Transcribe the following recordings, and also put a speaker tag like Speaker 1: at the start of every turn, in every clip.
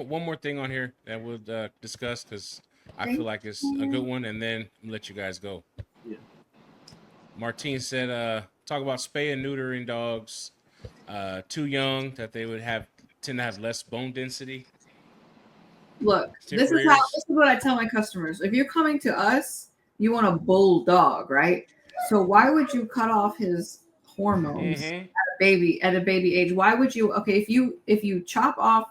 Speaker 1: One more thing on here that we'll discuss because I feel like it's a good one, and then let you guys go.
Speaker 2: Yeah.
Speaker 1: Martine said, talk about spay and neutering dogs too young that they would tend to have less bone density.
Speaker 3: Look, this is
Speaker 1: Years.
Speaker 3: what I tell my customers. If you're coming to us, you want a bull dog, right? So why would you cut off his hormones at a baby age? Why would you? Okay, if you chop off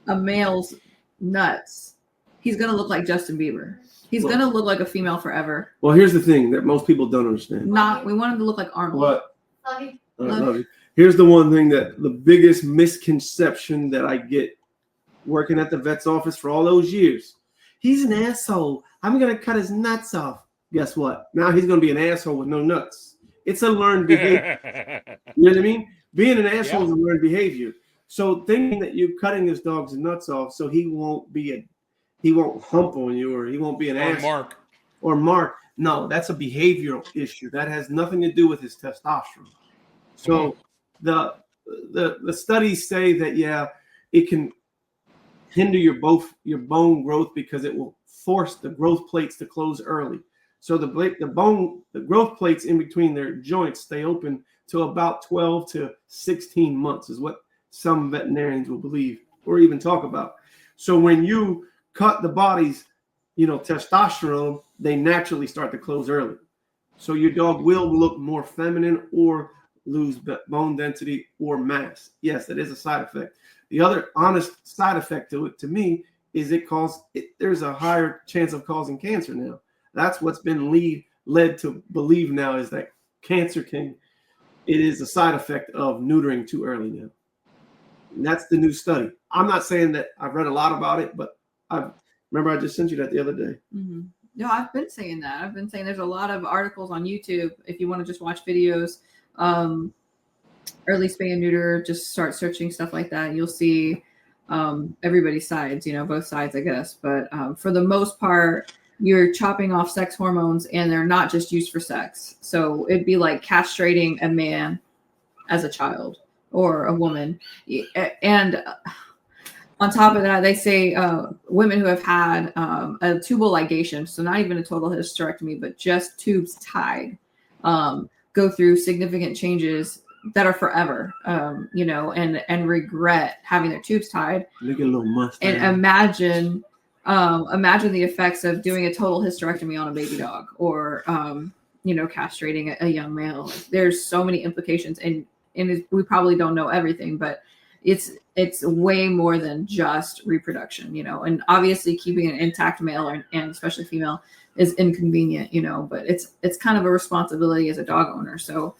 Speaker 3: a male's nuts, he's gonna look like Justin Bieber. He's gonna look like a female forever.
Speaker 2: Well, here's the thing that most people don't understand.
Speaker 3: We want him to look like Arnold.
Speaker 2: What?
Speaker 3: Love you.
Speaker 2: Here's the one thing that the biggest misconception that I get working at the vet's office for all those years. He's an asshole. I'm gonna cut his nuts off. Guess what? Now he's gonna be an asshole with no nuts. It's a learned behavior. You know what I mean? Being an asshole is a learned behavior. So thinking that you're cutting this dog's nuts off so he won't hump on you or he won't be an asshole. Mark. No, that's a behavioral issue. That has nothing to do with his testosterone. So the studies say that it can hinder your bone growth because it will force the growth plates to close early. So the growth plates in between their joints stay open to about 12 to 16 months is what some veterinarians will believe or even talk about. So when you cut the body's, testosterone, they naturally start to close early. So your dog will look more feminine or lose bone density or mass. Yes, that is a side effect. The other honest side effect to it, to me, is there's a higher chance of causing cancer now. That's what's been led to believe now is that it is a side effect of neutering too early now. And that's the new study. I'm not saying that I've read a lot about it, but remember I just sent you that the other day.
Speaker 3: Mm-hmm. No, I've been saying that. I've been saying there's a lot of articles on YouTube. If you want to just watch videos, early spay and neuter, just start searching stuff like that. You'll see everybody's sides, both sides, I guess. But for the most part, you're chopping off sex hormones and they're not just used for sex. So it'd be like castrating a man as a child or a woman. And on top of that, they say women who have had a tubal ligation, so not even a total hysterectomy, but just tubes tied, go through significant changes that are forever, and regret having their tubes tied.
Speaker 2: Look at a little mustache.
Speaker 3: And imagine the effects of doing a total hysterectomy on a baby dog or, castrating a young male. There's so many implications, and we probably don't know everything, but it's way more than just reproduction, and obviously keeping an intact male and especially female is inconvenient, but it's kind of a responsibility as a dog owner. So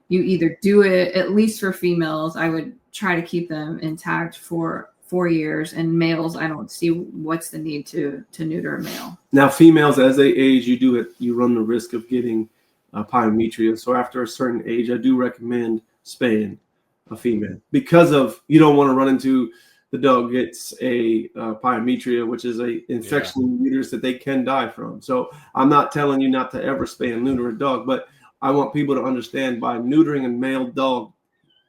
Speaker 3: you either do it, at least for females, I would try to keep them intact for 4 years, and males, I don't see what's the need to neuter a male. Now,
Speaker 2: females, as they age, you run the risk of getting pyometria. So after a certain age, I do recommend spaying a female because of you don't want to run into the dog gets a pyometria, which is a infection in the uterus that they can die from. So I'm not telling you not to ever spay and neuter a dog, but I want people to understand by neutering a male dog,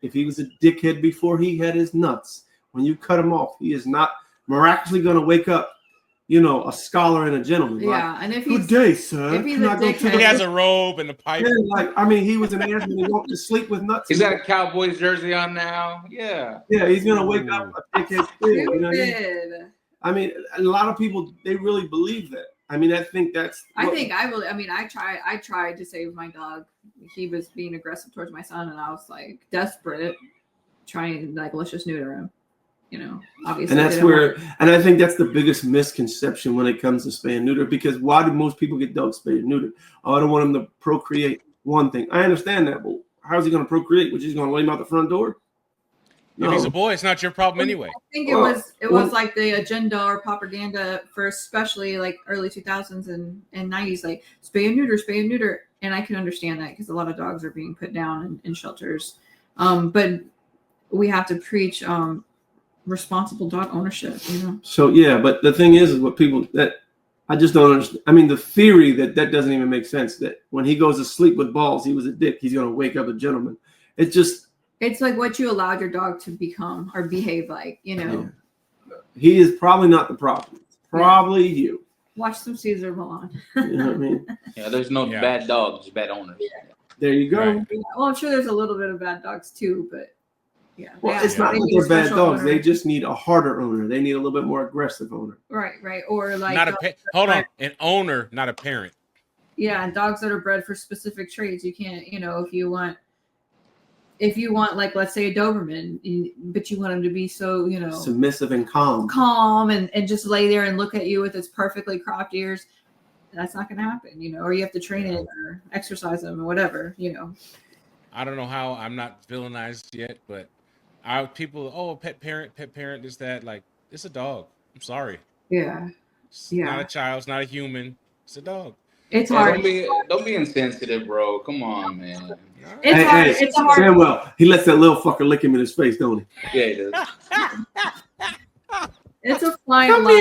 Speaker 2: if he was a dickhead before he had his nuts, when you cut him off, he is not miraculously going to wake up, a scholar and a gentleman.
Speaker 3: Yeah, and if
Speaker 2: good day, sir.
Speaker 3: If he's a dickhead,
Speaker 1: he has a robe and a pipe.
Speaker 2: Yeah, he was an ass and he won't just sleep with nuts.
Speaker 4: He's got a Cowboys jersey on now. Yeah.
Speaker 2: Yeah, he's going to wake up a dickhead still. I mean, a lot of people, they really believe that. I think that's.
Speaker 3: I tried to save my dog. He was being aggressive towards my son, and I was like desperate, trying let's just neuter him. Obviously.
Speaker 2: And that's where, and I think that's the biggest misconception when it comes to spay and neuter. Because why do most people get dogs spayed and neutered? Oh, I don't want him to procreate. One thing, I understand that, but how's he going to procreate? Which he's going to let him out the front door?
Speaker 1: No. If he's a boy, it's not your problem anyway.
Speaker 3: I think it was like the agenda or propaganda for especially like early 2000s and 90s, like spay and neuter. And I can understand that because a lot of dogs are being put down in shelters. But we have to preach responsible dog ownership,
Speaker 2: So but the thing is what people that I just don't understand. The theory that doesn't even make sense, that when he goes to sleep with balls, he was a dick, he's going to wake up a gentleman. It's like
Speaker 3: what you allowed your dog to become or behave like,
Speaker 2: Yeah. he is probably not the problem. It's probably you.
Speaker 3: Watch some Caesar Milan.
Speaker 2: You know what I mean?
Speaker 4: Yeah, there's no bad dogs, bad owners.
Speaker 2: There you go.
Speaker 1: Right.
Speaker 3: Well, I'm sure there's a little bit of bad dogs too, but yeah.
Speaker 2: Well,
Speaker 3: Yeah,
Speaker 2: it's not
Speaker 3: they
Speaker 2: that
Speaker 3: need a
Speaker 2: they're bad
Speaker 3: special
Speaker 2: dogs.
Speaker 3: owner.
Speaker 2: They just need a harder owner. They need a little bit more aggressive owner.
Speaker 3: Right. Or like
Speaker 1: Not a hold on, an owner, not a parent.
Speaker 3: yeah, and dogs that are bred for specific traits. You can't, if you want like let's say a Doberman, but you want him to be so,
Speaker 2: Submissive and calm.
Speaker 3: calm and just lay there and look at you with its perfectly cropped ears, that's not going to happen, or you have to train it or exercise them or whatever,
Speaker 1: I don't know how. I'm not villainized yet, but pet parent is that, like, it's a dog. I'm sorry.
Speaker 3: Yeah.
Speaker 1: It's
Speaker 3: Yeah.
Speaker 1: not a child. It's not a human. It's a dog.
Speaker 3: It's
Speaker 4: Yeah,
Speaker 3: hard.
Speaker 4: don't be insensitive, bro. Come on, man.
Speaker 3: It's hard. It's a hard.
Speaker 2: Samuel, he lets that little fucker lick him in his face, don't he?
Speaker 4: Yeah, he does.
Speaker 3: It's a fine line.